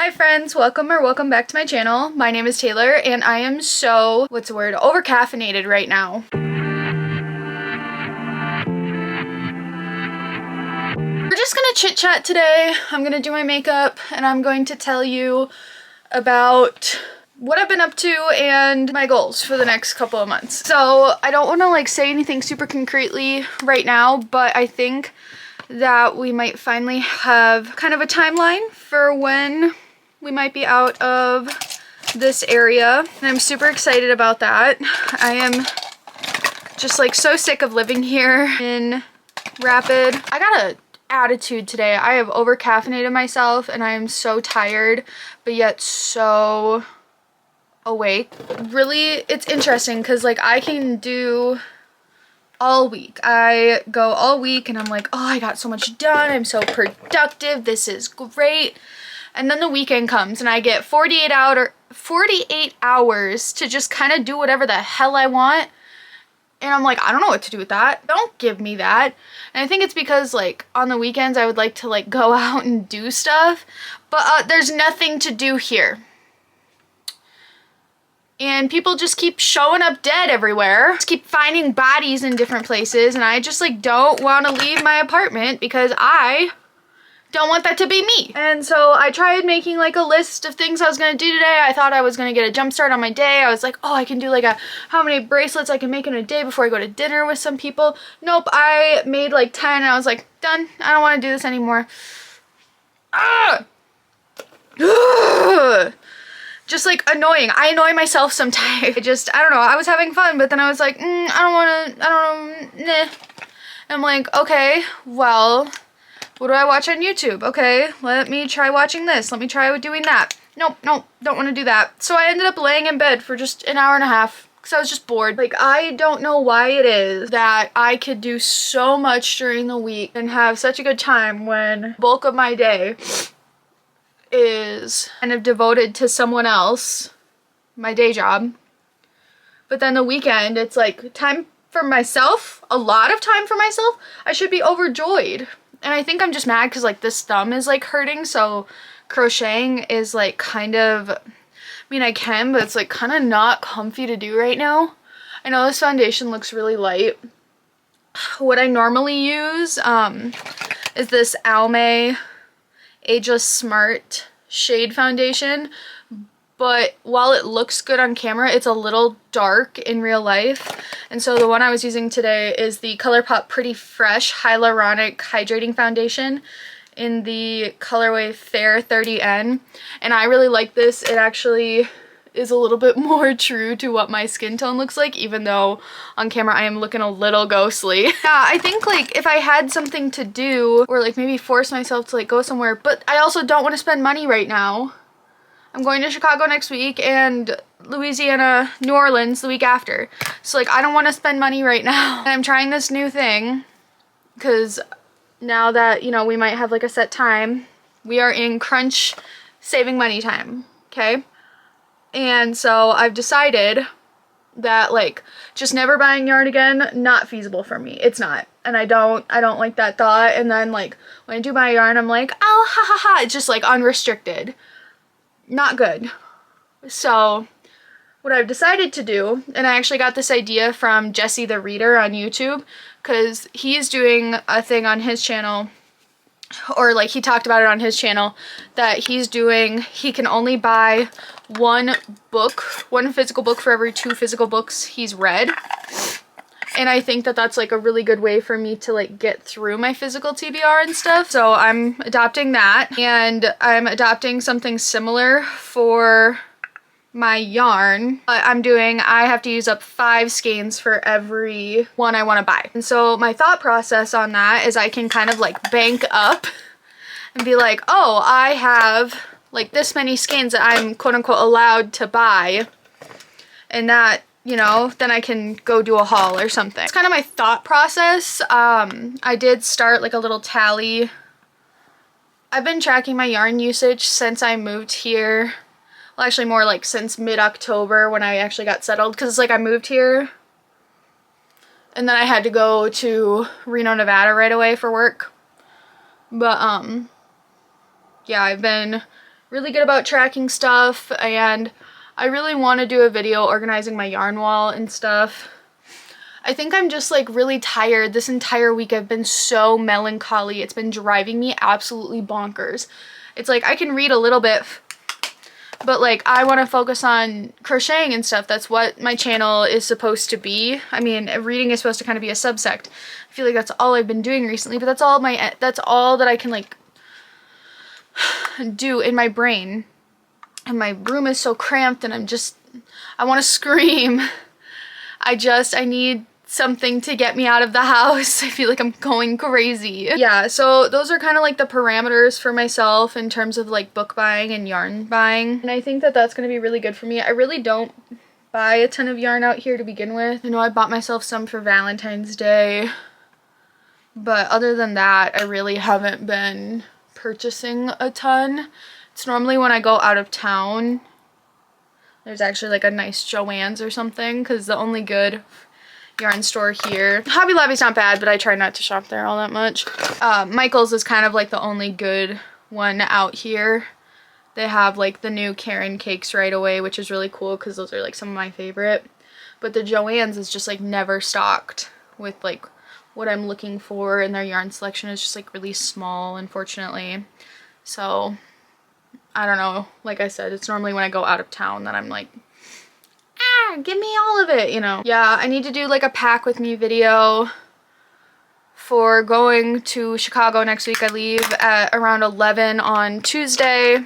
Hi friends, welcome back to my channel. My name is Taylor and I am so, over-caffeinated right now. We're just gonna chit chat today. I'm gonna do my makeup and I'm going to tell you about what I've been up to and my goals for the next couple of months. So I don't want to say anything super concretely right now, but I think that we might finally have kind of a timeline for when we might be out of this area, and I'm super excited about that. I am just so sick of living here in Rapid. I got an attitude today. I have over caffeinated myself and I am so tired but yet so awake. Really, it's interesting because I can do all week. I go all week and I'm like, oh, I got so much done. I'm so productive. This is great. And then the weekend comes and I get 48 hours to just kind of do whatever the hell I want. And I'm like, I don't know what to do with that. Don't give me that. And I think it's because on the weekends I would like to go out and do stuff, but there's nothing to do here. And people just keep showing up dead everywhere. Just keep finding bodies in different places, and I just don't want to leave my apartment because I don't want that to be me. And so I tried making a list of things I was gonna do today. I thought I was gonna get a jump start on my day. I was like, oh, I can do how many bracelets I can make in a day before I go to dinner with some people. Nope, I made 10 and I was like, done. I don't want to do this anymore. Ah! Just annoying. I annoy myself sometimes. I don't know. I was having fun, but then I was like, I don't know, nah. And I'm like, okay, well, what do I watch on YouTube? Okay, let me try watching this. Let me try doing that. Nope, don't want to do that. So I ended up laying in bed for just an hour and a half because I was just bored. I don't know why it is that I could do so much during the week and have such a good time when the bulk of my day is kind of devoted to someone else, my day job. But then the weekend, it's time for myself, a lot of time for myself. I should be overjoyed. And I think I'm just mad because this thumb is hurting, so crocheting is kind of, I mean I can, but it's kind of not comfy to do right now. I know this foundation looks really light. What I normally use is this Almay Ageless Smart shade foundation, but while it looks good on camera, it's a little dark in real life. And so the one I was using today is the ColourPop Pretty Fresh Hyaluronic Hydrating Foundation in the colorway Fair 30N. And I really like this. It actually is a little bit more true to what my skin tone looks like, even though on camera I am looking a little ghostly. Yeah, I think if I had something to do or maybe force myself to go somewhere, but I also don't want to spend money right now. I'm going to Chicago next week and Louisiana, New Orleans the week after. So I don't want to spend money right now. And I'm trying this new thing because now that, we might have a set time, we are in crunch saving money time, okay? And so I've decided that just never buying yarn again, not feasible for me. It's not. And I don't like that thought. And then when I do buy yarn, I'm like, oh, ha ha ha. It's just unrestricted. Not good. So what I've decided to do, and I actually got this idea from Jesse the Reader on YouTube, because he's doing a thing on his channel, or he talked about it on his channel, that he can only buy one physical book for every 2 physical books he's read. And I think that that's a really good way for me to get through my physical TBR and stuff. So I'm adopting that, and I'm adopting something similar for my yarn. But I have to use up 5 skeins for every one I want to buy. And so my thought process on that is I can kind of bank up and be like, oh, I have this many skeins that I'm quote unquote allowed to buy, and that, then I can go do a haul or something. It's kind of my thought process. I did start a little tally. I've been tracking my yarn usage since I moved here. Well, actually more since mid-October when I actually got settled, because I moved here and then I had to go to Reno, Nevada right away for work. But yeah, I've been really good about tracking stuff, and I really want to do a video organizing my yarn wall and stuff. I think I'm just like really tired. This entire week I've been so melancholy. It's been driving me absolutely bonkers. It's like I can read a little bit, but like I want to focus on crocheting and stuff. That's what my channel is supposed to be. I mean, reading is supposed to kind of be a subsect. I feel like that's all I've been doing recently, but that's all that I can like do in my brain. And my room is so cramped and I want to scream. I need something to get me out of the house. I feel like I'm going crazy. Yeah, so those are kind of like the parameters for myself in terms of like book buying and yarn buying. And I think that that's going to be really good for me. I really don't buy a ton of yarn out here to begin with. I know I bought myself some for Valentine's Day, but other than that, I really haven't been purchasing a ton. It's normally when I go out of town. There's actually like a nice Joann's or something, because the only good yarn store here, Hobby Lobby's not bad, but I try not to shop there all that much. Michael's is kind of like the only good one out here. They have like the new Karen cakes right away, which is really cool because those are like some of my favorite. But the Joann's is just like never stocked with like what I'm looking for, and their yarn selection is just like really small, unfortunately. So I don't know, like I said, it's normally when I go out of town that I'm like, give me all of it, you know. Yeah, I need to do like a pack with me video for going to Chicago next week. I leave at around 11 on Tuesday,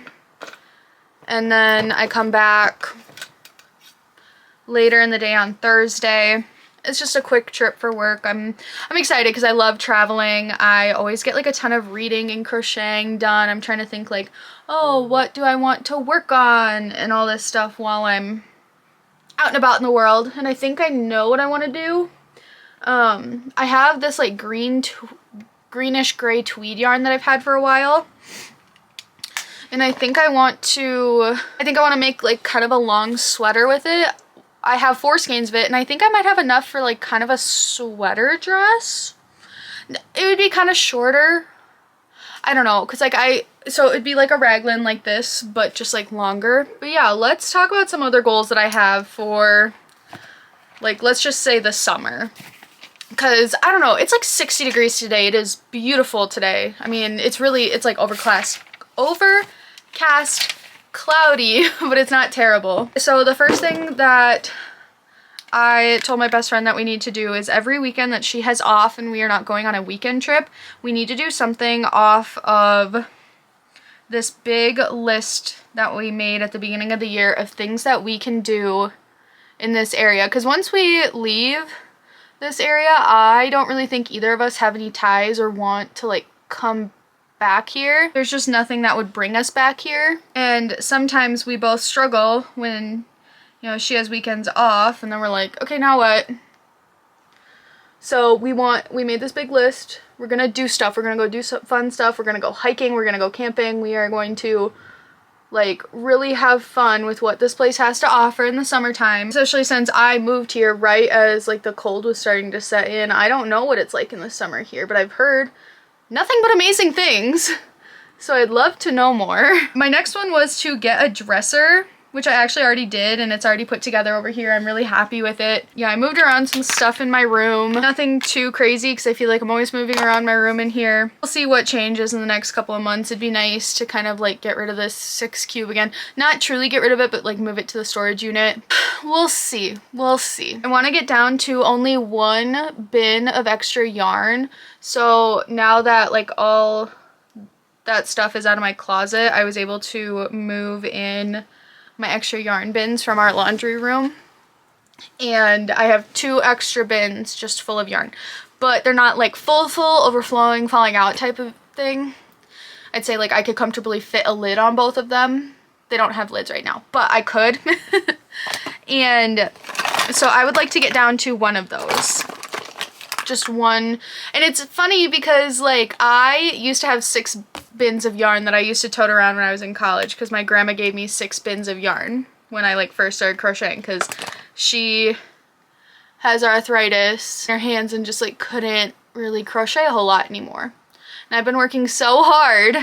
and then I come back later in the day on Thursday. It's just a quick trip for work. I'm excited because I love traveling. I always get like a ton of reading and crocheting done. I'm trying to think like, oh, what do I want to work on and all this stuff while I'm out and about in the world. And I think I know what I want to do. I have this like greenish gray tweed yarn that I've had for a while. And I think I want to make like kind of a long sweater with it. I have 4 skeins of it, and I think I might have enough for like kind of a sweater dress. It would be kind of shorter. I don't know, because like so it'd be like a raglan like this, but just like longer. But yeah, let's talk about some other goals that I have for like, let's just say the summer. Because I don't know, it's like 60 degrees today. It is beautiful today. I mean, it's like overcast, cloudy, but it's not terrible. So the first thing that I told my best friend that we need to do is every weekend that she has off and we are not going on a weekend trip, we need to do something off of this big list that we made at the beginning of the year of things that we can do in this area. Because once we leave this area, I don't really think either of us have any ties or want to like come back here. There's just nothing that would bring us back here, and sometimes we both struggle when, you know, she has weekends off, and then we're like, okay, now what? So we made this big list. We're gonna do stuff. We're gonna go do some fun stuff. We're gonna go hiking. We're gonna go camping. We are going to like really have fun with what this place has to offer in the summertime, especially since I moved here right as like the cold was starting to set in. I don't know what it's like in the summer here, but I've heard nothing but amazing things, so I'd love to know more. My next one was to get a dresser, which I actually already did, and it's already put together over here. I'm really happy with it. Yeah, I moved around some stuff in my room. Nothing too crazy, because I feel like I'm always moving around my room in here. We'll see what changes in the next couple of months. It'd be nice to kind of like get rid of this 6 cube again. Not truly get rid of it, but like move it to the storage unit. We'll see. We'll see. I want to get down to only 1 bin of extra yarn. So now that like all that stuff is out of my closet, I was able to move in my extra yarn bins from our laundry room, and I have 2 extra bins just full of yarn, but they're not like full overflowing, falling out type of thing. I'd say like I could comfortably fit a lid on both of them. They don't have lids right now, but I could. And so I would like to get down to 1 of those. Just 1. And it's funny because like I used to have 6 bins of yarn that I used to tote around when I was in college, because my grandma gave me 6 bins of yarn when I like first started crocheting, because she has arthritis in her hands and just like couldn't really crochet a whole lot anymore. And I've been working so hard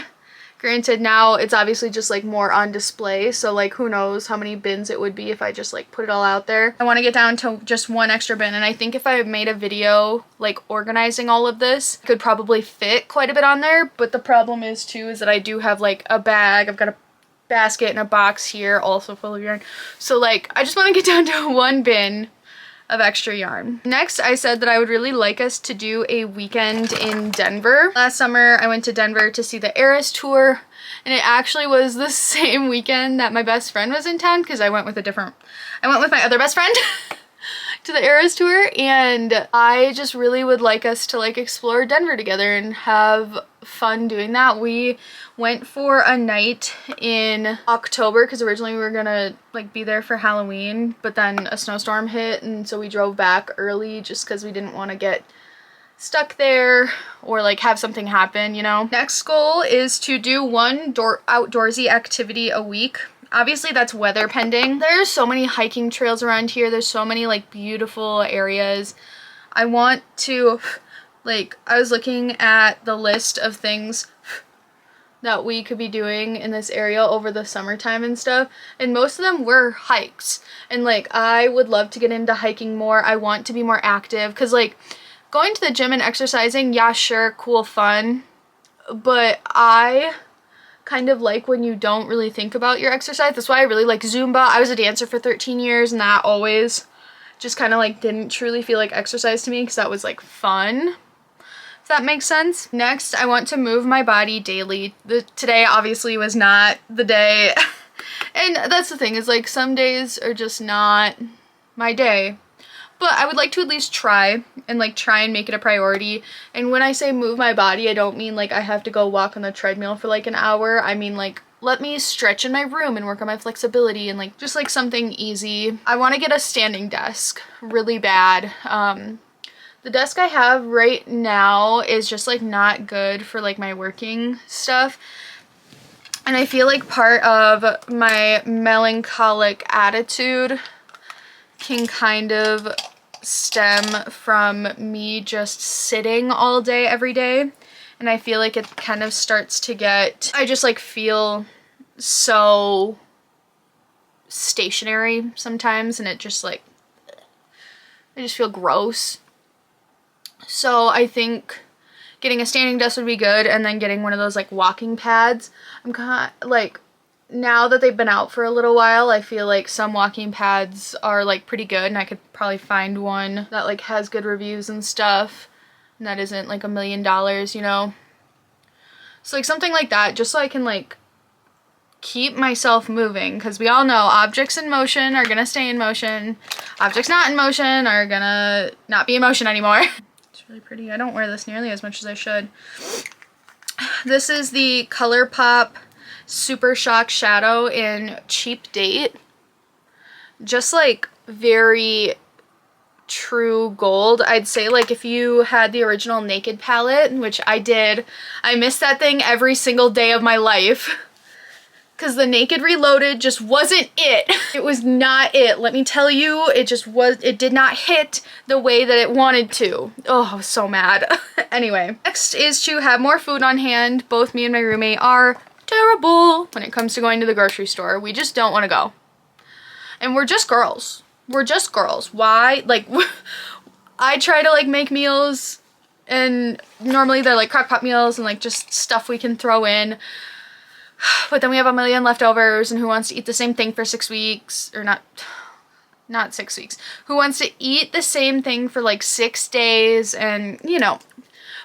Granted, now it's obviously just like more on display, so like who knows how many bins it would be if I just like put it all out there. I want to get down to just one extra bin, and I think if I made a video like organizing all of this, I could probably fit quite a bit on there. But the problem is too is that I do have like a bag, I've got a basket and a box here also full of yarn, so like I just want to get down to one bin of extra yarn. Next, I said that I would really like us to do a weekend in Denver. Last summer, I went to Denver to see the Eras tour, and it actually was the same weekend that my best friend was in town, because I went with my other best friend to the Eras tour, and I just really would like us to like explore Denver together and have fun doing that. We went for a night in October because originally we were gonna like be there for Halloween, but then a snowstorm hit, and so we drove back early just because we didn't want to get stuck there or like have something happen, you know. Next goal is to do one outdoorsy activity a week. Obviously that's weather pending. There's so many hiking trails around here. There's so many like beautiful areas. I want to like, I was looking at the list of things that we could be doing in this area over the summertime and stuff, and most of them were hikes, and like I would love to get into hiking more. I want to be more active because like going to the gym and exercising, yeah, sure, cool, fun, but I kind of like when you don't really think about your exercise. That's why I really like Zumba. I was a dancer for 13 years, and that always just kind of like didn't truly feel like exercise to me because that was like fun, if that makes sense. Next, I want to move my body daily. Today obviously was not the day and that's the thing, is like some days are just not my day, but I would like to at least try and make it a priority. And when I say move my body, I don't mean like I have to go walk on the treadmill for like an hour. I mean like let me stretch in my room and work on my flexibility and like just like something easy. I want to get a standing desk really bad. The desk I have right now is just like not good for like my working stuff. And I feel like part of my melancholic attitude can kind of stem from me just sitting all day every day. And I feel like it kind of starts to get, I just like feel so stationary sometimes, and it just like, I just feel gross. So I think getting a standing desk would be good, and then getting one of those like walking pads. I'm kind of like, now that they've been out for a little while, I feel like some walking pads are like pretty good, and I could probably find one that like has good reviews and stuff, and that isn't like $1 million, you know. So like something like that, just so I can like keep myself moving, because we all know objects in motion are gonna stay in motion. Objects not in motion are gonna not be in motion anymore. It's really pretty. I don't wear this nearly as much as I should. This is the ColourPop Super Shock Shadow in Cheap Date. Just like very true gold. I'd say like if you had the original Naked palette, which I did, I missed that thing every single day of my life. Because the Naked Reloaded just wasn't it. It was not it. Let me tell you, it did not hit the way that it wanted to. Oh, I was so mad. Anyway, next is to have more food on hand. Both me and my roommate are terrible when it comes to going to the grocery store. We just don't want to go. And we're just girls. We're just girls. Why? Like, I try to like make meals, and normally they're like crock pot meals and like just stuff we can throw in. But then we have a million leftovers, and who wants to eat the same thing for 6 weeks? Or not 6 weeks. Who wants to eat the same thing for like 6 days? And, you know,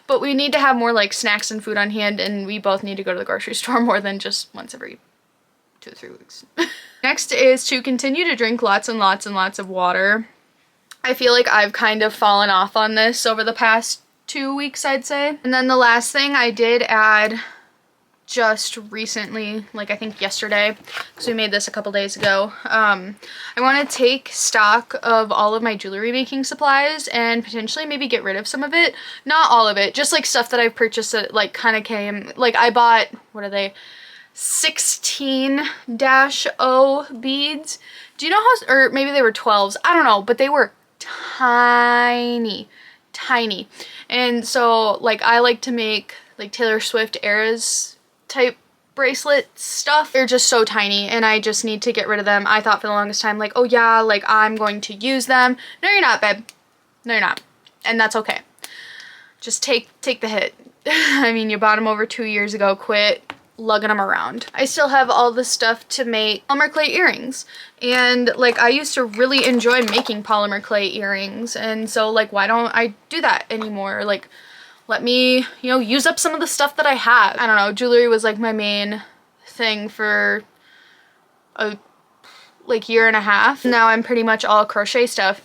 but we need to have more like snacks and food on hand, and we both need to go to the grocery store more than just once every 2 or 3 weeks. Next is to continue to drink lots and lots and lots of water. I feel like I've kind of fallen off on this over the past 2 weeks, I'd say. And then the last thing I did add just recently, like I think yesterday, because we made this a couple days ago. I want to take stock of all of my jewelry making supplies and potentially maybe get rid of some of it. Not all of it, just like stuff that I've purchased that like kind of came, like I bought, what are they, 16-0 beads. Do you know how, or maybe they were 12s, I don't know, but they were tiny. And so like I like to make like Taylor Swift Eras type bracelet stuff. They're just so tiny and I just need to get rid of them. I thought for the longest time, like, oh yeah, like I'm going to use them. No, you're not, babe. No, you're not. And that's okay. Just take the hit. I mean, you bought them over 2 years ago. Quit lugging them around. I still have all the stuff to make polymer clay earrings, and like I used to really enjoy making polymer clay earrings, and so like why don't I do that anymore? Like let me, you know, use up some of the stuff that I have. I don't know, jewelry was like my main thing for a like year and a half. Now I'm pretty much all crochet stuff.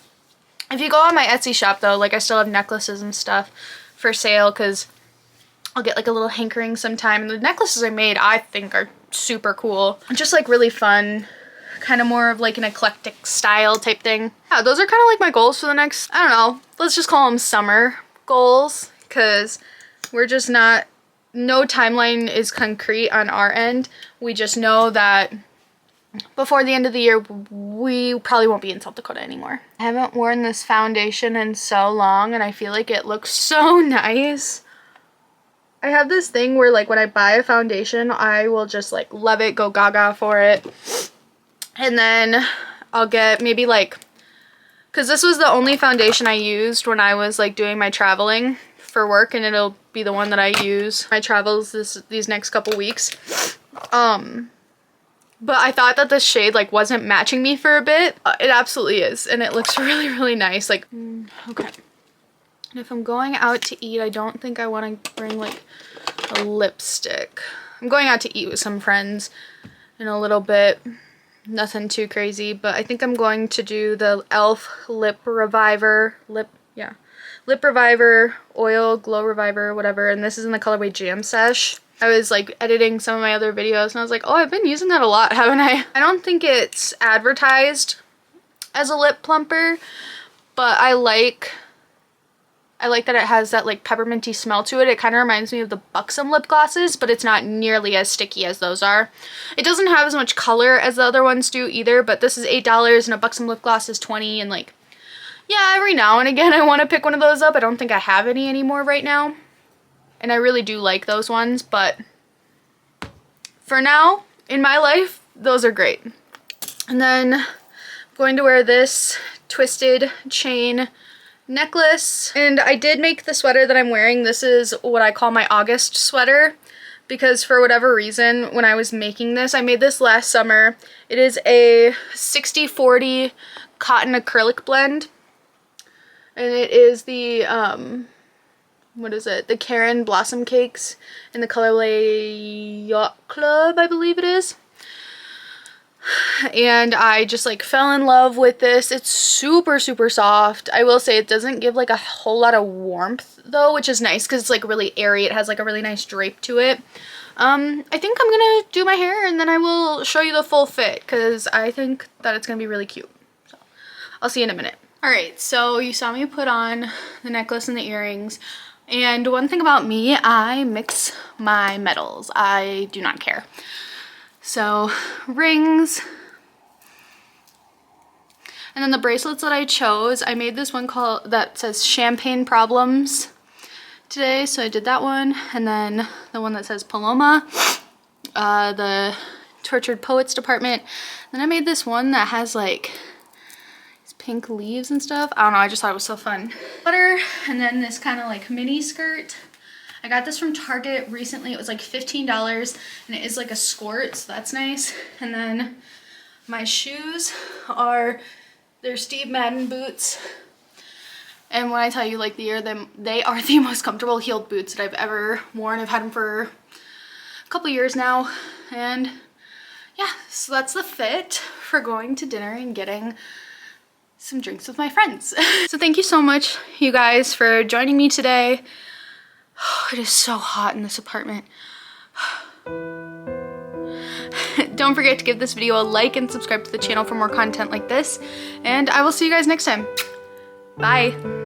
If you go on my Etsy shop though, like I still have necklaces and stuff for sale because I'll get like a little hankering sometime. And the necklaces I made, I think are super cool. Just like really fun, kind of more of like an eclectic style type thing. Yeah, those are kind of like my goals for the next, I don't know, let's just call them summer goals, because we're just not, no timeline is concrete on our end. We just know that before the end of the year, we probably won't be in South Dakota anymore. I haven't worn this foundation in so long and I feel like it looks so nice. I have this thing where like when I buy a foundation, I will just like love it, go gaga for it. And then I'll get maybe like, because this was the only foundation I used when I was like doing my traveling for work, and it'll be the one that I use my travels these next couple weeks. But I thought that this shade like wasn't matching me for a bit. It absolutely is, and it looks really, really nice. Like, okay. And if I'm going out to eat, I don't think I want to bring like a lipstick. I'm going out to eat with some friends in a little bit. Nothing too crazy, but I think I'm going to do the e.l.f. Lip Reviver, Lip Reviver, Oil Glow Reviver, whatever. And this is in the colorway Jam Sesh. I was like editing some of my other videos and I was like, oh, I've been using that a lot, haven't I? I don't think it's advertised as a lip plumper, but I like that it has that like pepperminty smell to it. It kind of reminds me of the Buxom lip glosses, but it's not nearly as sticky as those are. It doesn't have as much color as the other ones do either, but this is $8 and a Buxom lip gloss is $20, and like, yeah, every now and again I want to pick one of those up. I don't think I have any anymore right now. And I really do like those ones, but for now, in my life, those are great. And then I'm going to wear this twisted chain necklace. And I did make the sweater that I'm wearing. This is what I call my August sweater, because for whatever reason, when I was making this, I made this last summer. It is a 60-40 cotton acrylic blend. And it is the, what is it? The Karen Blossom Cakes in the colorway Yacht Club, I believe it is. And I just like fell in love with this. It's super, super soft. I will say it doesn't give like a whole lot of warmth though, which is nice because it's like really airy. It has like a really nice drape to it. I think I'm gonna do my hair and then I will show you the full fit because I think that it's gonna be really cute. So I'll see you in a minute. Alright, so you saw me put on the necklace and the earrings. And one thing about me, I mix my metals. I do not care. So rings, and then the bracelets that I chose, I made this one that says Champagne Problems today, so I did that one, and then the one that says Paloma, the Tortured Poets Department. Then I made this one that has like these pink leaves and stuff. I don't know, I just thought it was so fun. Butter, and then this kind of like mini skirt. I got this from Target recently. It was like $15 and it is like a skirt, so that's nice. And then my shoes are, they're Steve Madden boots. And when I tell you like they are the most comfortable heeled boots that I've ever worn. I've had them for a couple years now. And yeah, so that's the fit for going to dinner and getting some drinks with my friends. So thank you so much, you guys, for joining me today. It is so hot in this apartment. Don't forget to give this video a like and subscribe to the channel for more content like this. And I will see you guys next time. Bye.